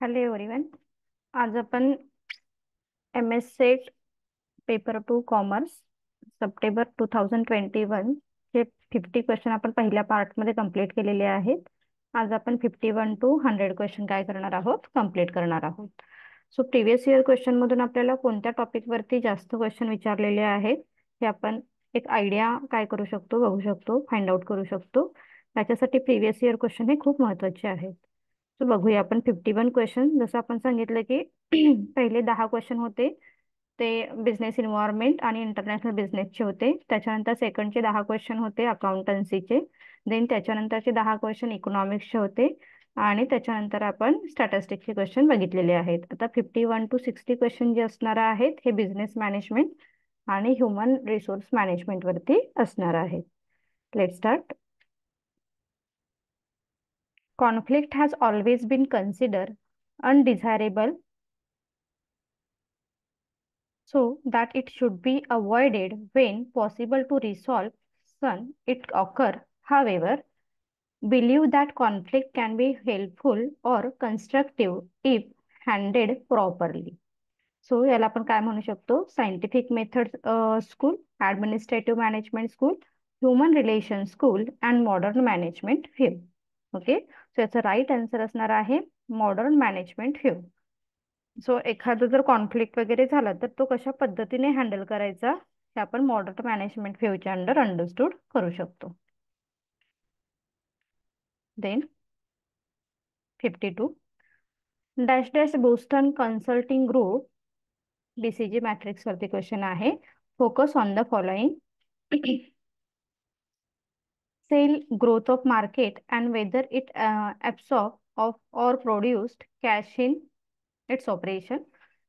Hello everyone. आज आपण M S SET paper 2 commerce September 2021 चे 50 क्वेश्चन आपण पहिल्या पार्टमध्ये कंप्लीट केलेले आहेत. आज आपण 51 to 100 क्वेश्चन काय करणार आहोत, कंप्लीट करणार आहोत. सो प्रिव्हियस इयर क्वेश्चन मधून आपल्याला कोणत्या टॉपिक वरती जास्त क्वेश्चन विचारलेले आहेत हे आपण एक आयडिया काय करू शकतो, बघू शकतो, फाइंड आउट करू शकतो. त्याच्यासाठी प्रिव्हियस इयर क्वेश्चन हे खूप महत्त्वाचे आहेत. सो बघूया आपण 51 क्वेश्चन. जसं आपण सांगितलं की पहिले 10 क्वेश्चन होते ते बिझनेस इन्व्हायरमेंट आणि इंटरनॅशनल बिझनेसचे होते. त्याच्यानंतर सेकंडचे 10 क्वेश्चन होते अकाउंटन्सीचे. देन त्याच्यानंतरचे 10 क्वेश्चन इकॉनॉमिक्सचे होते आणि त्याच्यानंतर आपण स्टॅटिस्टिक्सचे क्वेश्चन बघितलेले आहेत. आता 51 to 60 क्वेश्चन जे असणार आहेत हे बिझनेस मॅनेजमेंट आणि ह्युमन रिसोर्स मॅनेजमेंट वरती असणार आहेत. Let start. Conflict has always been considered undesirable, so that it should be avoided when possible to resolve some it occur. However, believe that conflict can be helpful or constructive if handled properly. So याला आपण काय म्हणू शकतो? Scientific method school, administrative management school, human relation school and modern management view. Okay, so याचा right answer असणार आहे modern management view. So एखादं जर कॉन्फ्लिक्ट वगैरे झाला तर तो कशा पद्धतीने हँडल करायचा हे आपण मॉडर्न मॅनेजमेंट व्ह्यूच्या अंडर अंडरस्टूड करू शकतो. Then 52 dash dash Boston consulting group BCG matrix वरती क्वेश्चन आहे. Focus on the following: sale growth of market and whether it absorb of or produced cash in its operation,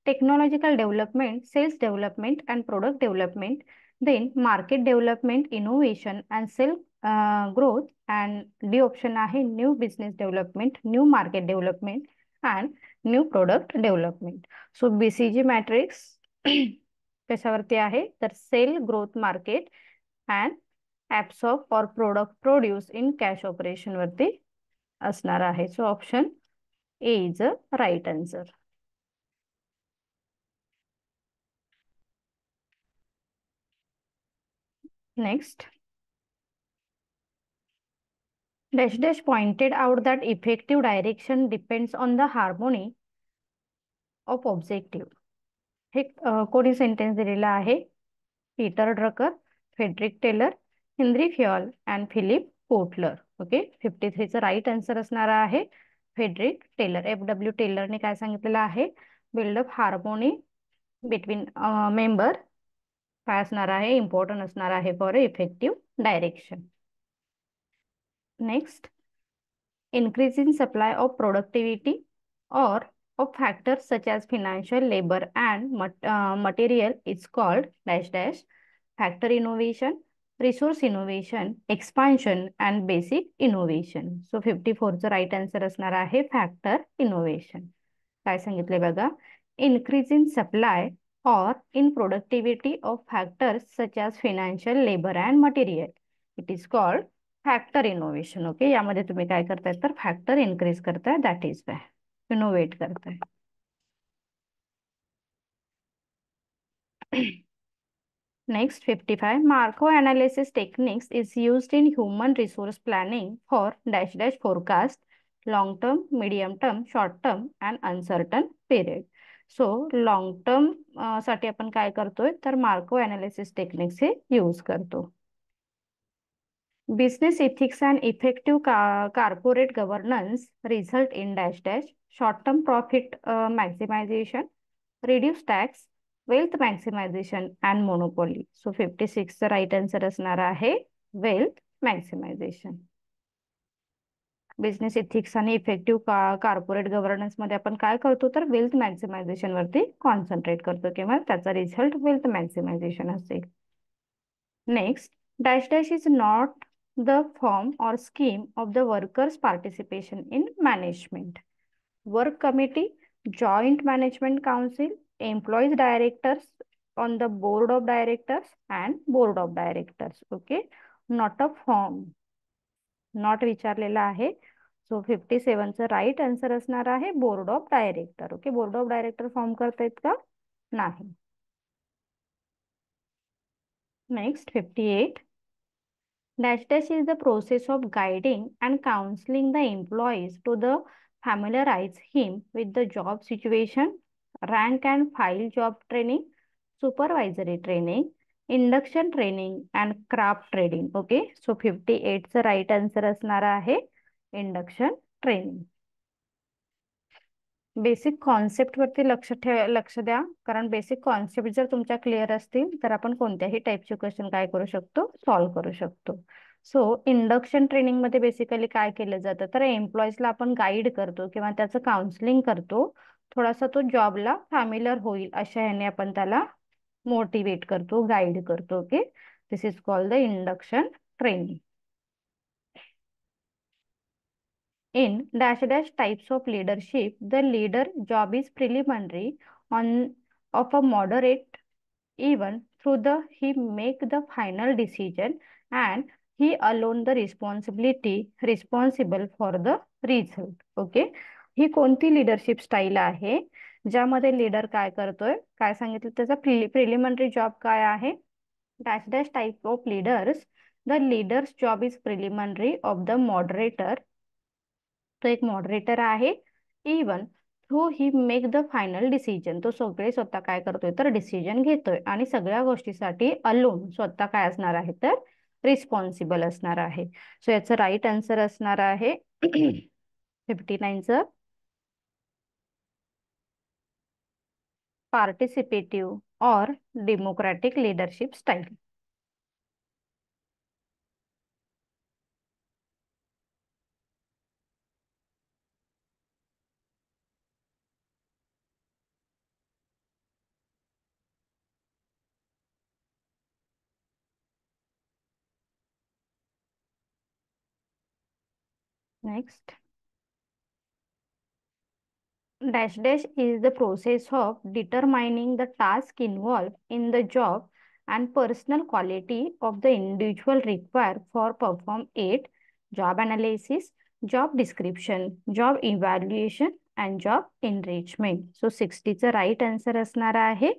technological development, sales development and product development, then market development, innovation and sale growth, and D option आहे new business development, new market development and new product development. So BCG matrix कशावरती आहे तर sale growth market and absorb or product produce in cash operation वरती असणार आहे. So option A is a right answer. Next, dash dash pointed out that effective direction depends on the harmony of objective. हे कोणी sentence दिलेला आहे? Peter Drucker, Frederick Taylor, Henry Fayol and Philip Kotler. Okay, 53चं right answer असणार आहे Friedrich teller. FW टेलरने काय सांगितलेलं आहे? बिल्डअप हार्मोनी बिटवीन मेंबर काय असणार आहे? इम्पॉर्टंट असणार आहे for effective direction. Next, increase in supply of productivity or of factors such as financial, labor and material is called dash dash factor innovation, resource innovation, expansion and basic innovation. So 54 चा right answer असणार आहे factor innovation. काय सांगितले बघा? increase in supply or in productivity of factors such as financial, labor and material. It is called factor innovation. Okay, यामध्ये तुम्ही काय करताय तर फॅक्टर इन्क्रीज करताय, दॅट इज बाय इनोव्हेट करताय. Next 55 Marco analysis techniques is used in human resource planning for dash dash forecast long term, medium term, short term and uncertain period. So long term साठी आपण काय करतोय तर Marco analysis techniques हे use करतो. Business ethics and effective corporate governance result in dash dash short-term profit maximization, reduce tax, wealth maximization and monopoly. So 56 चा right answer असणार आहे wealth maximization. बिझनेस इथिक्स आणि इफेक्टिव्ह कॉर्पोरेट गव्हर्नन्स मध्ये आपण काय करतो तर वेल्थ मॅक्सिमायझेशन वरती कॉन्सन्ट्रेट करतो किंवा त्याचा रिझल्ट वेल्थ मॅक्सिमायझेशन असेल. Next, dash dash is not the form or scheme of the workers' participation in management. Work committee, joint management council, employees directors on the board of directors and board of directors. Okay, not a form, not विचारलेला आहे. So 57चं right answer असणार आहे board of director. Okay, board of director form करतायत का? नाही. Next 58. Dash dash is the process of guiding and counseling the employees to the familiarize him with the job situation, rank and file job training, supervisory training, induction training and craft training. Okay, so 58 चा right answer असणार आहे induction training. Basic concept वरती लक्ष द्या, कारण basic concept जर तुमच्या clear असतील तर आपण कोणत्याही टाईपचे क्वेश्चन काय करू शकतो, सॉल्व्ह करू शकतो. सो इंडक्शन ट्रेनिंग मध्ये बेसिकली काय केलं जातं, तर एम्प्लॉईजला आपण गाईड करतो किंवा त्याचं काउन्सिलिंग करतो, थोडासा तो जॉबला फॅमिलियर होईल अशा ह्याने आपण त्याला मोटिवेट करतो, गाईड करतो. Okay, this is called the induction training. In dash dash types of leadership, the leader job is preliminary on of a moderate even through the he make the final decision and he alone the responsible for the result. Okay, ही कोणती leadership style आहे ज्यामध्ये leader काय करतोय, काय सांगितलं त्याचा preliminary job काय आहे? Dash dash type of leaders, the leaders job is preliminary of the moderator. तो एक मॉडरेटर आहे. Even through he make the final decision, तो सगळे स्वतः काय करतोय तर डिसिजन घेतोय आणि सगळ्या गोष्टीसाठी अलोन स्वतः काय असणार आहे तर रिस्पॉन्सिबल असणार आहे. सो याचं राईट आन्सर असणार आहे 59चं पार्टिसिपेटिव्ह और democratic leadership style. Next, dash dash is the process of determining the task involved in the job and personal quality of the individual required for perform it. Job analysis, job description, job evaluation and job enrichment. So 60चं right answer असणार आहे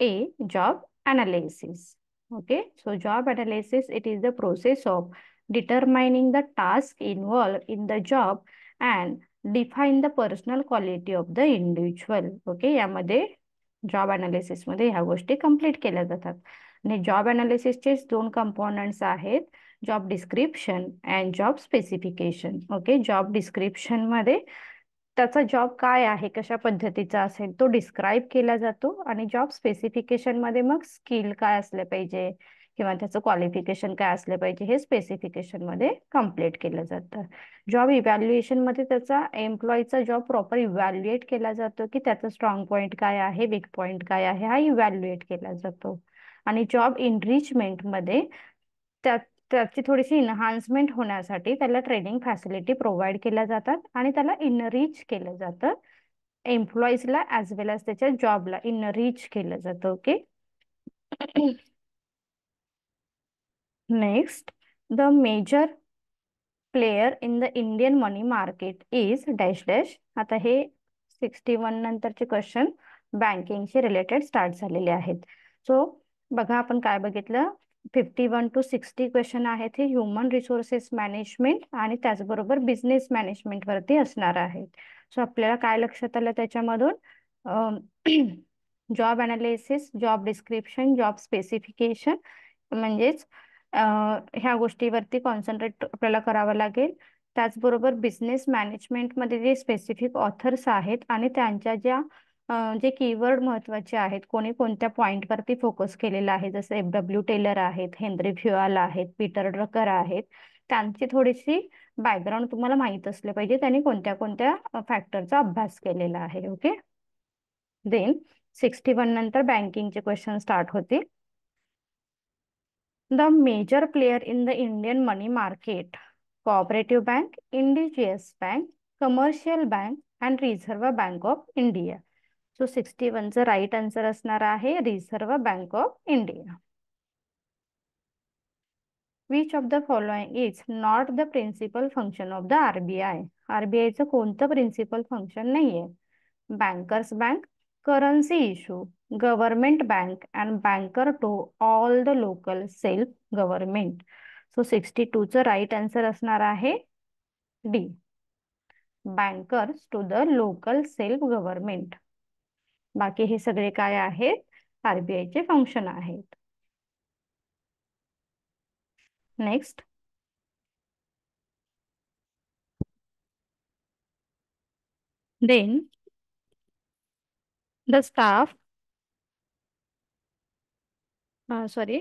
A, job analysis. Okay, so job analysis, it is the process of determining the task involved in the job and define the personal quality of the individual. Okay, यामध्ये job analysis मध्ये ह्या गोष्टी complete केल्या जातात. आणि job अनालिसिसचे दोन components आहेत, job description and job specification. Okay, job description मध्ये त्याचा जॉब काय आहे, कशा पद्धतीचा असेल तो डिस्क्राईब केला जातो आणि जॉब स्पेसिफिकेशन मध्ये मग स्किल काय असले पाहिजे किंवा त्याचं क्वालिफिकेशन काय असले पाहिजे हे स्पेसिफिकेशन मध्ये कम्प्लीट केलं जातं. जॉब इव्हॅल्युएशन मध्ये त्याचा एम्प्लॉईचा जॉब प्रॉपर इव्हॅल्युएट केला जातो की त्याचा स्ट्रॉंग पॉईंट काय आहे, वीक पॉईंट काय आहे, हा इव्हॅल्युएट केला जातो. आणि जॉब इनरिचमेंट मध्ये त्याची थोडीशी इन्हान्समेंट होण्यासाठी त्याला ट्रेनिंग फॅसिलिटी प्रोव्हाइड केल्या जातात आणि त्याला इनरिच केलं जातं, एम्प्लॉईजला ऍज वेल एज त्याच्या जॉबला इनरिच केलं जातं. Okay, next, the major player in the Indian money market is dash dash. आता हे 61 नंतरचे क्वेश्चन बँकिंगशी रिलेटेड स्टार्ट झालेले आहेत. सो बघा आपण काय बघितलं, 51 to 60 क्वेश्चन आहेत हे ह्युमन रिसोर्सेस मॅनेजमेंट आणि त्याचबरोबर बिझनेस मॅनेजमेंट वरती असणार आहेत. सो आपल्याला काय लक्षात आलं त्याच्यामधून, job analysis, job description, job specification म्हणजेच ह्या गोष्टीवरती कॉन्सन्ट्रेट आपल्याला करावं लागेल. त्याचबरोबर बिझनेस मॅनेजमेंटमध्ये जे स्पेसिफिक ऑथर्स आहेत आणि त्यांच्या ज्या जे कीवर्ड महत्वाचे आहेत, कोणी कोणत्या पॉइंटवरती फोकस केलेला आहे, जसं एफ.डब्ल्यू. टेलर आहेत, हेनरी फ्युआल आहेत, पीटर ड्रकर आहेत, त्यांची थोडीशी बॅकग्राऊंड तुम्हाला माहित असले पाहिजे, त्यांनी कोणत्या कोणत्या फॅक्टरचा अभ्यास केलेला आहे. ओके, देन 61 नंतर बँकिंगचे क्वेश्चन स्टार्ट होतील. The major player in the Indian money market: Cooperative Bank, Indigenous Bank, Commercial Bank and Reserve Bank of India. So 61 चा राईट आन्सर असणार आहे Reserve Bank of India. Which of the following is not the principal function of the RBI. आरबीआयचं कोणतं principal function नाहीये? Bankers bank, currency issue, government bank, and banker to all the local self government. So 62 चं right answer असणार आहे D, bankers to the local self government. बाकी हे सगळे काय आहेत? आरबीआय चे फंक्शन आहेत. Next, then the staff sorry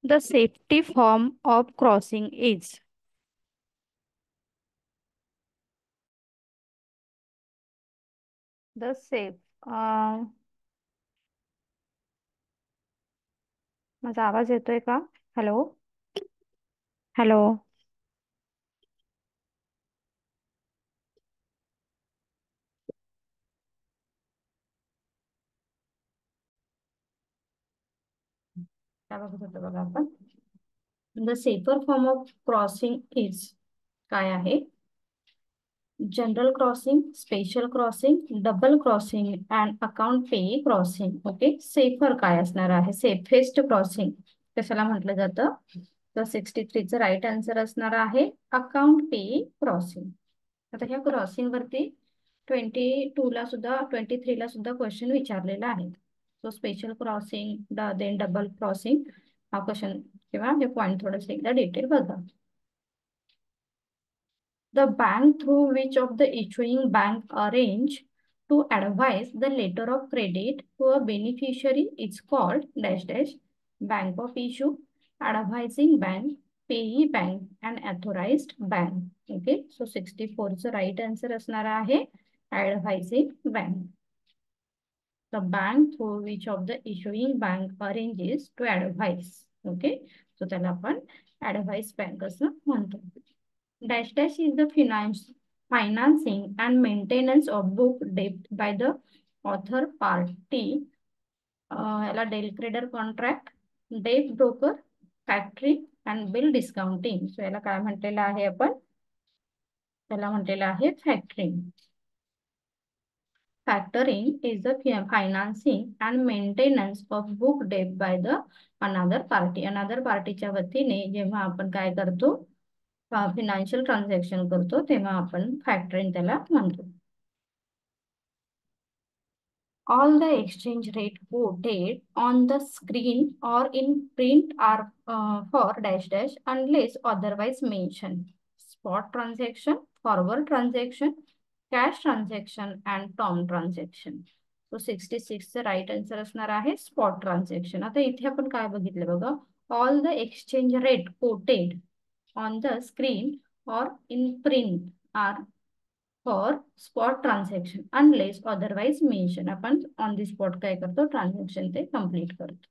the safety form of crossing is. The safe माझा आवाज येतोय का? Hello, hello. काय बघत होतो बघा आपण? The safer form of crossing is काय आहे? General crossing, special crossing, double crossing and account pay crossing. Okay, safer काय असणार आहे? सेफेस्ट क्रॉसिंग कशाला म्हटलं जातं? तर 63चं राईट आन्सर असणार आहे अकाउंट पे क्रॉसिंग. आता ह्या क्रॉसिंग वरती 23ला सुद्धा क्वेश्चन विचारलेला आहे. So special crossing then double crossing हा क्वेश्चन किंवा हे पॉईंट थोडंसं एकदा डिटेल बघा. The bank through which of the issuing bank arrange to advise the letter of credit to a beneficiary is called dash dash bank of issue, advising bank, payee bank and authorized bank. Okay, so 64चं right answer असणार आहे advising bank. The bank through which of the issuing bank arranges to advise. Okay, so त्याला आपण advice bank असं म्हणतो. Dash dash is the financing and maintenance of book debt by the author party. याला del credere contract, debt broker, factory and bill discounting. So याला काय म्हटलेलं आहे आपण? त्याला म्हटलेलं आहे factoring. Factoring is the financing and maintenance of book debt by the another party. Another partyच्या वतीने जेव्हा आपण काय करतो? फायनान्शियल ट्रान्झॅक्शन करतो तेव्हा आपण फॅक्टरिंग त्याला म्हणतो. All the exchange rate quoted on the screen or in print are for dash dash unless otherwise mentioned. Spot transaction, forward transaction, cash transaction and term transaction. So 66चं right answer असणार आहे spot transaction. आता इथे आपण काय बघितलं बघा? All the exchange rate coated on the screen or in print are for spot transaction unless otherwise mentioned. आपण on the spot काय करतो? ट्रान्झॅक्शन ते कंप्लीट करतो.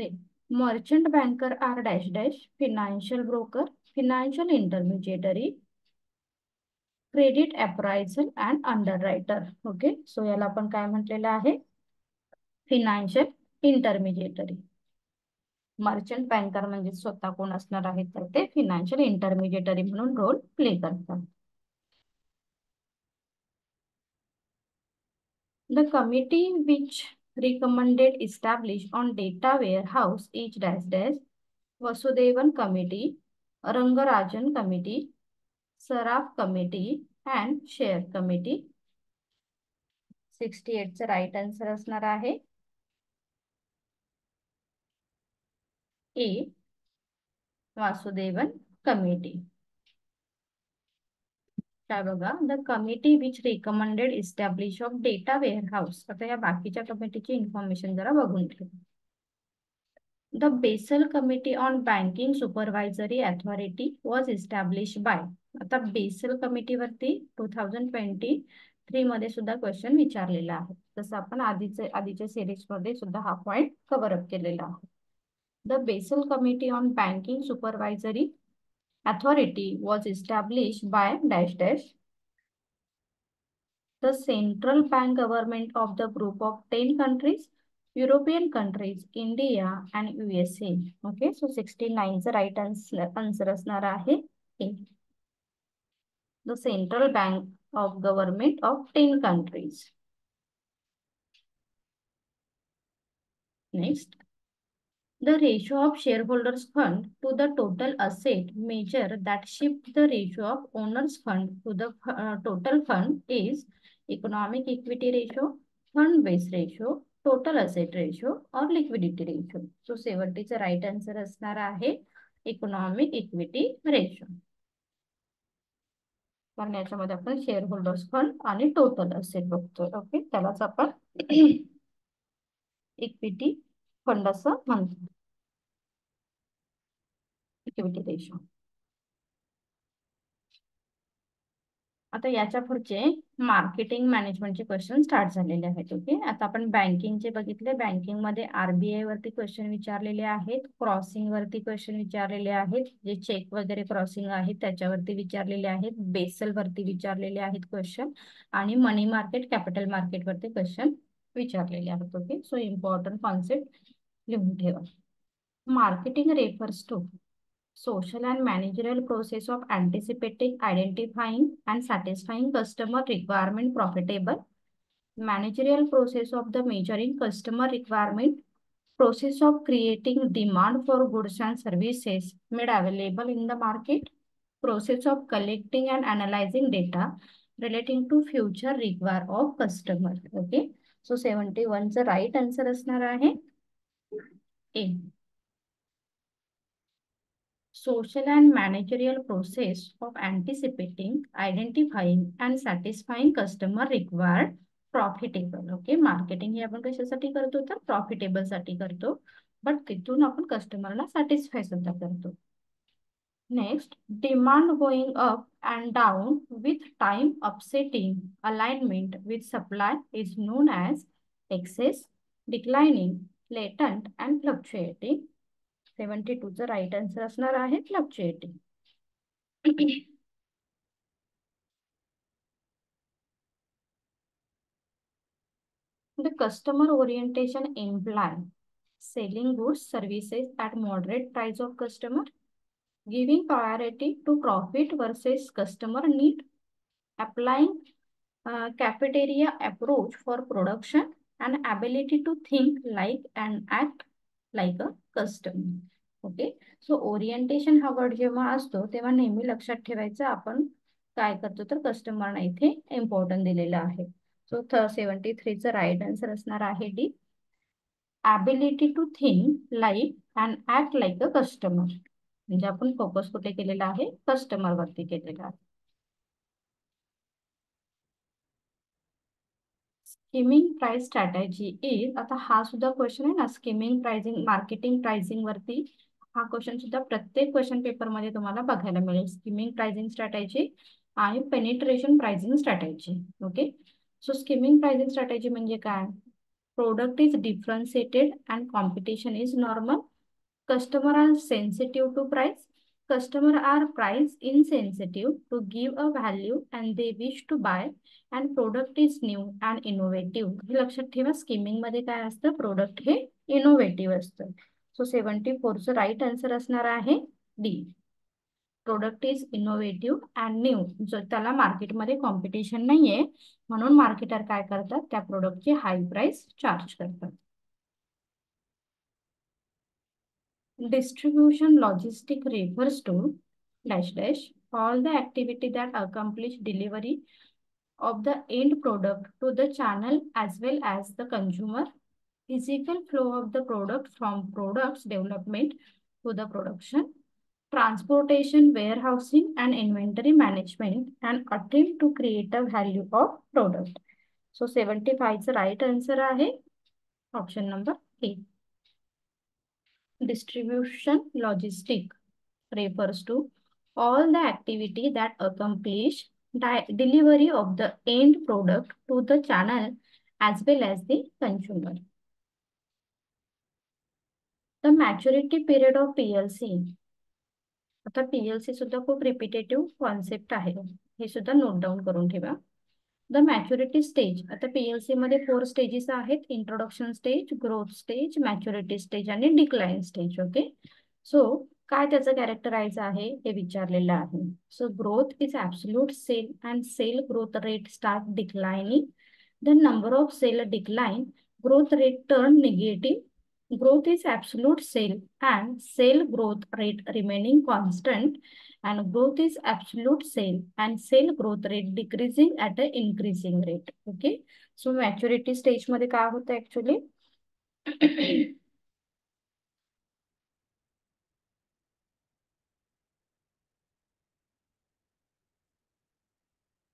Then merchant banker are dash dash financial broker, financial intermediary, credit appraisal and underwriter. Okay, so याला आपण काय म्हटलेलं आहे? फिनान्शियल इंटरमिजिएटरी. मर्चंट बँकर म्हणजे स्वतः कोण असणार आहे? तर ते फिनान्शियल इंटरमिजिएटरी म्हणून रोल प्ले करतात. The committee which recommended establish on data warehouse each dash dash Vasudevan committee, Rangarajan committee, Saraf committee and share committee. 68चं राईट आन्सर असणार आहे ए, वासुदेवन कमिटी. काय बघा? The committee which recommended establish of data warehouse. आता या बाकीच्या कमिटीची information जरा बघून घेऊ. The Basel Committee on Banking Supervisory Authority was established by. आता बेसल कमिटी वरती 2023 मध्ये सुद्धा क्वेश्चन विचारलेला आहे. जसं आपण आधीच्या सिरीज मध्ये सुद्धा हा पॉइंट कव्हर अप केलेला आहे. The Basel Committee on Banking Supervisory Authority was established by dash dash the central bank government of the group of 10 countries European countries, India and USA. Okay, so 69चं right answer असणार आहे A. The central bank of government of 10 countries. Next, the ratio of shareholders fund to the total asset measure that shift the ratio of owners fund to the total fund is economic equity ratio, fund base ratio, total asset ratio or liquidity ratio. So 70चं right answer असणार आहे economic equity ratio. कारण याच्यामध्ये आपण share holders fund आणि total asset बघतोय. Okay, त्यालाच आपण इक्विटी फंड असं म्हणतो, इक्विटी रेशो. आता याच्या पुढचे मार्केटिंग मॅनेजमेंटचे क्वेश्चन स्टार्ट झालेले आहेत. ओके, आता आपण बँकिंगचे बघितले. बँकिंग मध्ये आरबीआय वरती क्वेश्चन विचारलेले आहेत, क्रॉसिंग वरती क्वेश्चन विचारलेले आहेत, जे चेक वगैरे क्रॉसिंग आहेत त्याच्यावरती विचारलेले आहेत, बेसल वरती विचारलेले आहेत क्वेश्चन, आणि मनी मार्केट कॅपिटल मार्केट वरती क्वेश्चन विचारलेले आहेत. ओके, सो इम्पॉर्टंट कॉन्सेप्ट लिहून ठेवा. Marketing refers to social and managerial process of anticipating, identifying, and satisfying customer requirement profitable. Managerial process of the measuring customer requirement, process of creating demand for goods and services made available in the market, process of collecting and analyzing data relating to future require of customer. Okay, so 71 चा right answer असणार आहे A. Social and managerial process of anticipating, identifying and satisfying customer required profitable. Okay, marketing हे आपण कशासाठी करतो तर profitable साठी करतो, बट तिथून आपण कस्टमरला सॅटिस्फाय सुद्धा करतो. Next, demand going up and down with time upsetting alignment with supply is known as excess, declining, latent and fluctuating. 72 चा राईट आन्सर असणार आहे fluctuating. The customer orientation imply selling goods services at moderate price of customer, giving priority to profit versus customer need, applying cafeteria approach for production, and ability to think like and act like a customer. Okay, so orientation हा word जेव्हा असतो तेव्हा नेहमी लक्षात ठेवायचं आपण काय करतो तर कस्टमरना इथे इम्पॉर्टंट दिलेलं आहे. सो 73चं राईट आन्सर असणार आहे D. Ability to think like and act like a customer, म्हणजे आपण फोकस कुठे केलेला आहे कस्टमर वरती केलेला आहे. स्किमिंग प्राइस स्ट्रॅटेजी इज, आता हा सुद्धा क्वेश्चन आहे ना, स्किमिंग प्राइसिंग मार्केटिंग प्राइसिंग वरती हा क्वेश्चन सुद्धा प्रत्येक क्वेश्चन पेपर मध्ये तुम्हाला बघायला मिळेल. स्किमिंग प्राइसिंग स्ट्रॅटेजी आणि penetration pricing strategy. Okay, so skimming pricing strategy म्हणजे काय? Product is differentiated and competition is normal, customer are sensitive to price, customer are price insensitive to give a value and they wish to buy, and product is new and innovative. हे लक्षात ठेवा, skimming मध्ये काय असतं, product हे innovative असतं. So 74चं right answer असणार आहे D. Product is innovative and new, जो त्याला मार्केटमध्ये कॉम्पिटिशन नाहीये म्हणून मार्केटर काय करतात, त्या प्रोडक्टची हाय प्राइस चार्ज करतात. Distribution logistic refers to dash dash all the activity that accomplish delivery of the end product to the channel as well as the consumer. Physical flow of the product from products development to the production, transportation, warehousing and inventory management, and attempt to create a value of product. So 75 चा right answer आहे option number A. Distribution logistic refers to all the activity that accomplish delivery of the end product to the channel as well as the consumer. The maturity period of PLC. आता PLC सुद्धा खूप repetitive concept आहे, हे सुद्धा note down करून ठेवा. The maturity stage. आता PLC मध्ये 4 स्टेजेस आहेत. Introduction stage, growth stage, maturity stage आणि डिक्लाइन स्टेज. ओके. सो काय त्याचं कॅरेक्टराइज आहे हे विचारलेलं आहे. So growth is absolute sale and sale growth rate start declining. The number of sale decline, growth rate turn negative. Growth is absolute sale and sale growth rate remaining constant, and growth is absolute sale and sale growth rate decreasing at an increasing rate. Okay. So maturity stage मध्ये काय होतं actually?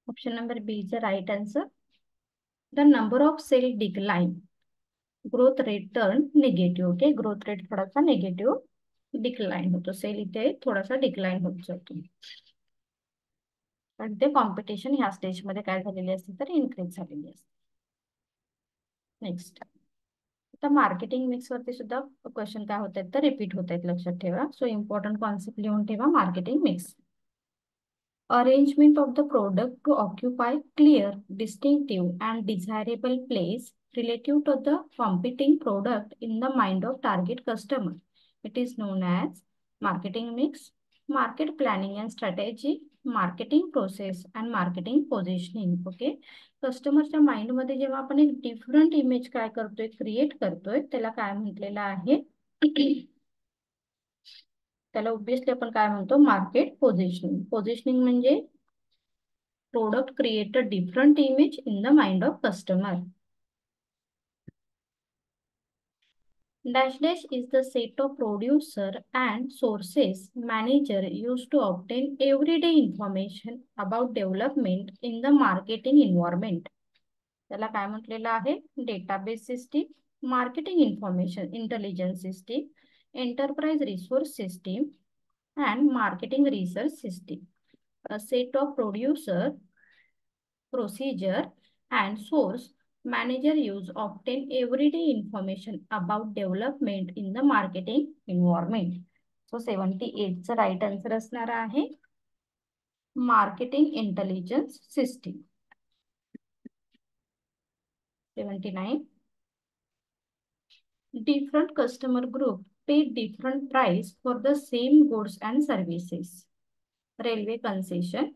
Option number B is the right answer. The number of sale decline, growth rate turn negative. Okay, growth rate थोडासा negative decline होतो. Sale इथे थोडासा decline होत जातो. पण ते कॉम्पिटिशन ह्या स्टेज मध्ये काय झालेली असते तर इन्क्रीज झालेली असते. नेक्स्ट, आता मार्केटिंग मिक्स वरती सुद्धा क्वेश्चन काय होत आहेत तर रिपीट होत आहेत, लक्षात ठेवा. सो इम्पॉर्टंट कॉन्सेप्ट लिहून ठेवा. Marketing mix, arrangement of the product to occupy clear, distinctive and desirable place relative to the competing product in the mind of target customer. It is known as marketing mix, market planning and strategy, marketing process and marketing positioning. Okay. कस्टमरच्या mind मध्ये जेव्हा आपण एक different image काय करतोय, create करतोय, त्याला काय म्हटलेलं आहे? त्याला ऑब्विसली आपण काय म्हणतो? Market positioning. पोझिशनिंग म्हणजे product create a different image in the mind of customer. Dash dash is the set of producer and sources manager used to obtain everyday information about development in the marketing environment. त्याला काय म्हटलेलं आहे? Database system, marketing information intelligence system, enterprise resource system and marketing research system. A set of producer, procedure and source manager use obtain everyday information about development in the marketing environment. So 78 चा right answer असणार आहे marketing intelligence system. 79, different customer group pay different price for the same goods and services. Railway concession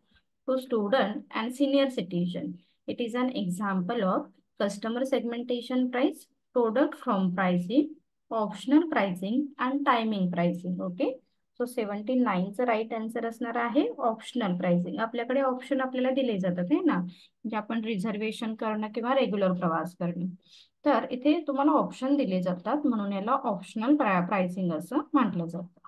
to student and senior citizen. It is an example of customer segmentation price, product from pricing, optional pricing and timing pricing. Okay. So 79 चा right answer असणार आहे optional pricing. आपल्याकडे option आपल्याला दिले जातात है ना, म्हणजे आपण रिझर्वेशन करणं किंवा रेग्युलर प्रवास करणे, तर इथे तुम्हाला ऑप्शन दिले जातात म्हणून याला ऑप्शनल प्राइसिंग असं म्हटलं जातं.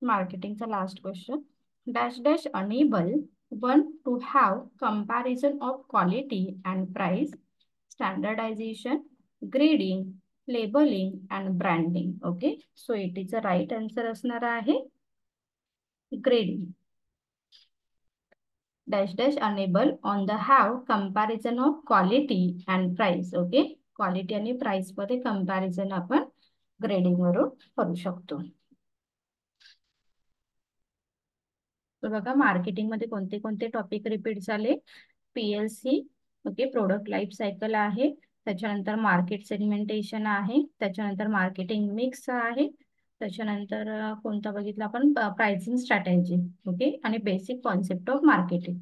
मार्केटिंगचा last question. Dash dash enable one to have comparison of quality and price, standardization, grading, labelling and branding. Okay. So इटीचा राईट आन्सर असणार आहे grading. Dash dash enable on the have comparison of quality and price. Okay. Quality आणि price मध्ये comparison आपण grading वरून करू शकतो. तर बघा मार्केटिंग मध्ये कोणते कोणते टॉपिक रिपीट झाले? PLC, okay, product life cycle आहे, त्याच्यानंतर मार्केट सेगमेंटेशन आहे, त्याच्यानंतर मार्केटिंग मिक्स आहे, त्याच्यानंतर कोणता बघितला आपण? Pricing strategy. ओके. आणि बेसिक कॉन्सेप्ट ऑफ मार्केटिंग,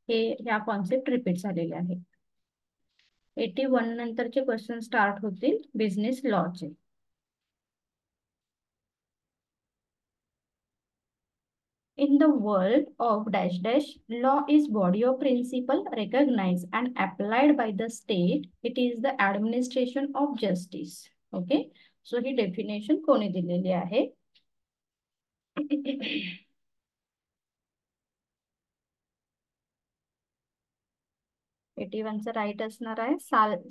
हे ह्या कॉन्सेप्ट रिपीट झालेले आहेत. 81 नंतरचे क्वेश्चन स्टार्ट होतील business लॉचे. In the world of dash dash, law is body of principle recognized and applied by the state. It is the administration of justice. Okay. So he definition कोणी दिलेली आहे? 81 चा right असणार आहे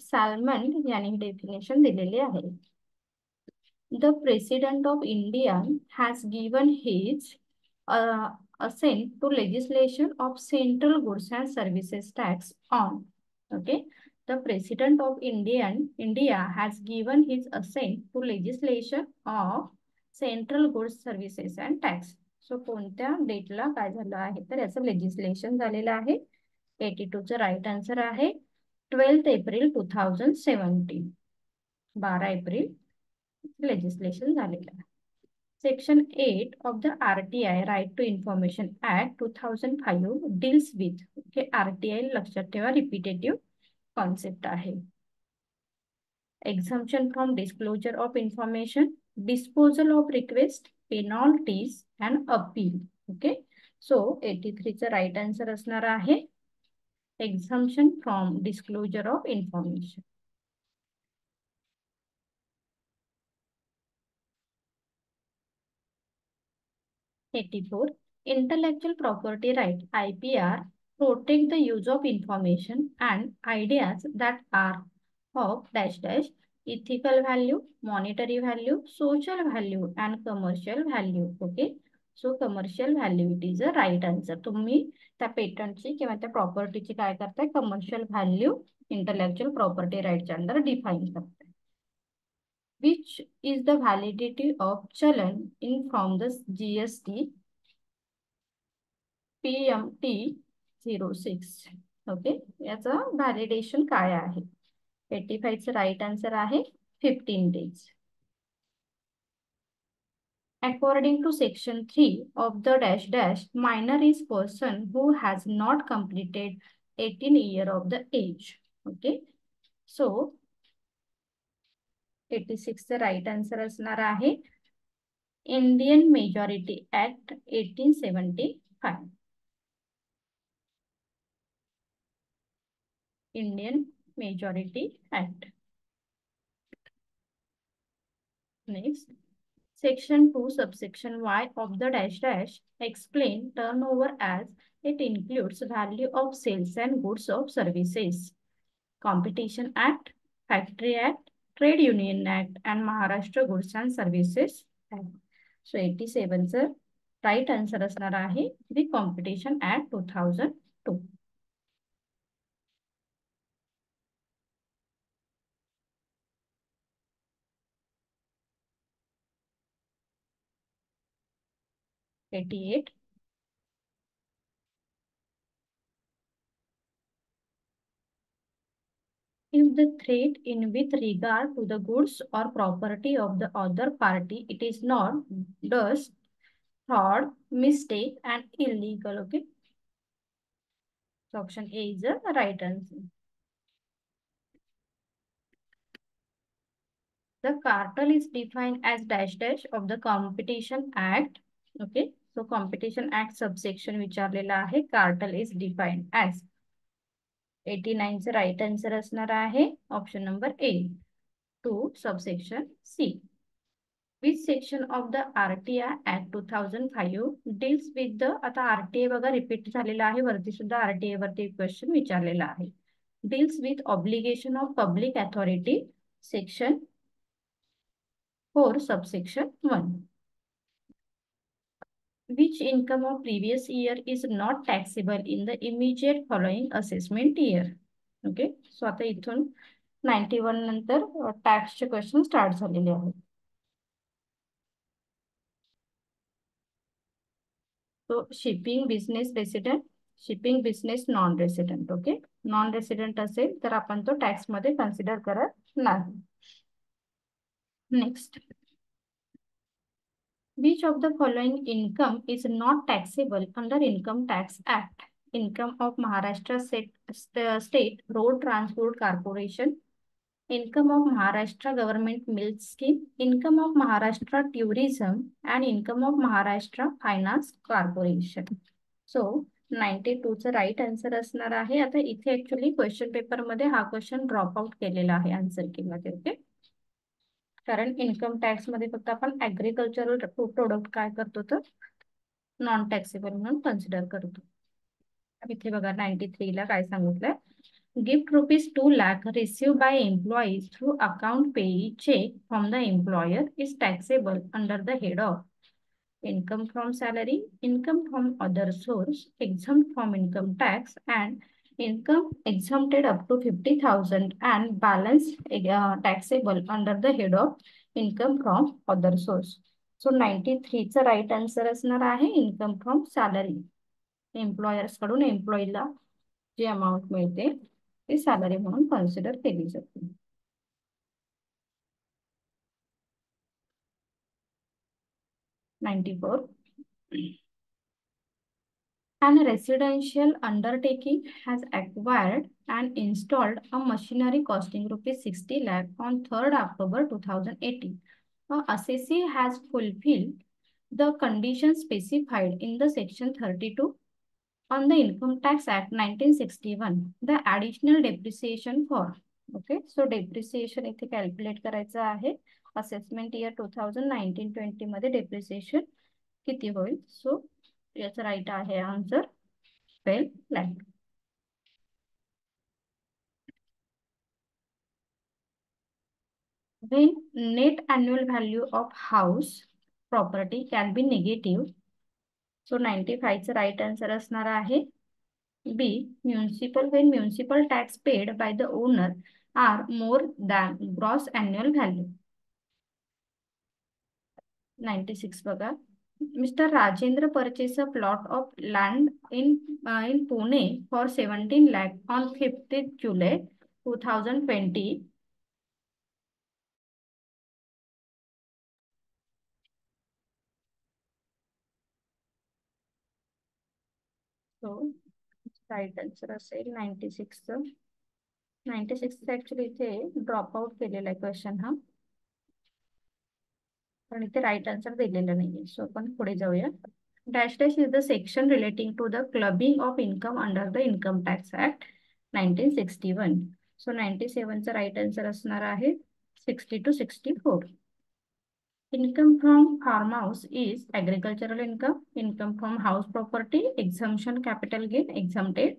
salmon यांनी definition दिलेली आहे. The President of India has given his assent to legislation of Central Goods and Services Tax on. Okay. The President of India has given his assent to legislation of Central Goods Services and Tax. So कोणत्या डेटला काय झालं आहे, तर याचं legislation झालेलं आहे. 82चं right answer आहे 12 एप्रिल 2017. 12 एप्रिल लेजिस्लेशन झालेलं आहे. Section 8 of the RTI Right to Information Act 2005 deals with, okay, RTI लक्षात ठेवा रिपीटेटिव्ह कॉन्सेप्ट आहे. Exemption from disclosure of information, disposal of request, penalties and appeal. Okay, so 83चं right answer असणार आहे exemption from disclosure of information. '84 Intellectual Property Right IPR protect the use of information and ideas that are of dash dash ethical value, monetary value, social value and commercial value. Okay, so commercial value it is a right answer. तुम्ही त्या पेटंटची किंवा त्या प्रॉपर्टीची काय करताय, commercial value intellectual property राईटच्या under define करताय. Which is the validity of challan in from the GST PMT 06. Okay, याचं व्हॅलिडेशन काय आहे. 85चं राईट आन्सर आहे 15 days. According to section 3 of the dash dash, minor is person who has not completed 18 year of the age. Okay, so 86चं right answer असणार आहे Indian majority act 1875. Indian Majority Act. Next, Section 2, subsection Y of the dash dash explain turnover as it includes value of sales and goods of services. Competition Act, Factory Act, Trade Union Act and Maharashtra Goods and Services Act. So 87चं right answer असणार आहे the Competition Act 2002. '88 if the threat in with regard to the goods or property of the other party, it is not, thus, fraud, mistake, and illegal. Okay. So option A is the right answer. The cartel is defined as dash dash of the Competition Act. Okay. So Competition Act subsection विचारलेला आहे. Cartel is defined as 89चं right answer असणार आहे option number A. 2 subsection C. Which section of the RTI Act 2005 deals with the, आता RTI बघा repeat झालेला आहे, वरती सुद्धा RTI वरती क्वेश्चन विचारलेला आहे. Deals with obligation of public authority, section 4 subsection 1. Which income of previous year is not taxable in the immediate following assessment year. Okay, so आता इथून 91 नंतर टॅक्सचे क्वेश्चन स्टार्ट झालेले आहेत. So shipping business resident, shipping business non resident. Okay, non resident असेल तर आपण तो tax मध्ये कन्सिडर करत नाही. Next, which of the following income is not taxable under Income Tax Act? Income of Maharashtra State Road Transport Corporation, income of Maharashtra Government Milk Scheme, income of Maharashtra Tourism, and income of Maharashtra Finance Corporation. So 92चं right answer असणार आहे. आता इथे actually question paper मध्ये हा question drop out केलेला आहे answer की मध्ये. ओके, कारण इन्कम टॅक्स मध्ये फक्त आपण ऍग्रिकल्चरल प्रोडक्ट काय करतो तर नॉन टॅक्सेबल म्हणून कन्सिडर करतो. इथे बघा 93 ला काय सांगितलंय, gift ₹2 lakh received by employees through account payee check from the employer is taxable under the head of income from salary, income from other source, exempt from income tax, and income exempted up to 50,000 and balance taxable under the head of income from other source. So 93चा right answer असणार आहे income from salary. Employers कडून एम्प्लॉईला जी amount मिळते ती salary म्हणून consider केली जाते. 94. An residential undertaking has acquired and installed a machinery costing rupees 60 lakh on 3rd October 2018. A assessee has fulfilled the conditions specified in the section 32 on the Income Tax Act 1961. The additional depreciation for, okay, so depreciation इथे calculate करायचं आहे. Assessment year 2019-20 मध्ये depreciation किती होईल? So याचा right आहे answer 12 lakh. When net annual value of house property can be negative, so 95 चा right answer असणार आहे B. Municipal, when municipal tax paid by the owner are more than gross annual value. 96 बघा. Mr. Rajendra purchased a plot of land in Pune for 17 lakh on 5th July 2020. So right answer असेल 96. 96 actually इथे drop out केलेला आहे question हा, पण इथे right answer दिलेलं नाहीये. सो आपण पुढे जाऊया. Dash dash is the section relating to the clubbing of income under the income tax act 1961. So 97 चा राईट आन्सर असणार आहे 60 to 64. Income from farmhouse is agricultural income. Income from house property, exemption capital gain, exempted.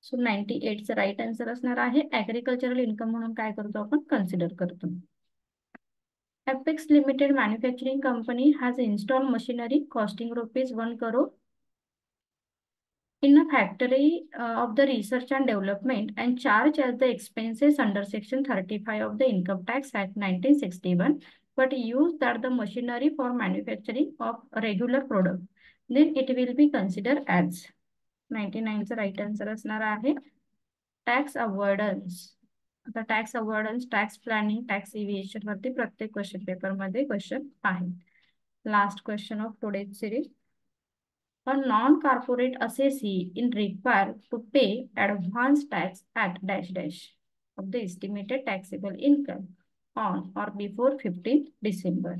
So 98 चा right answer असणार आहे agricultural income म्हणून काय करतो आपण कन्सिडर करतो. Apex Limited manufacturing company has installed machinery costing rupees 1 crore in a factory of the research and development and charge as the expenses under section 35 of the Income Tax Act 1961, but use that the machinery for manufacturing of a regular product, then it will be considered as. 99 चा right answer असणार आहे tax avoidance. आता tax avoidance, tax planning, tax evasion वरती प्रत्येक question paper मध्ये question आहे. Last question of today's series. A non-corporate assessee in required to pay advance tax at dash dash of the estimated taxable income on or before 15th December.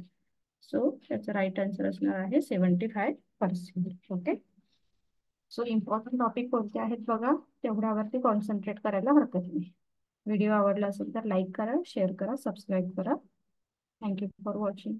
So त्याचा right answer असणार आहे 75%. Okay. So important topic कोणते आहेत बघा, तेवढ्यावरती concentrate करायला हरकत नाही. Video आवडला असेल तर लाईक करा, शेअर करा, सबस्क्राईब करा. Thank you for watching.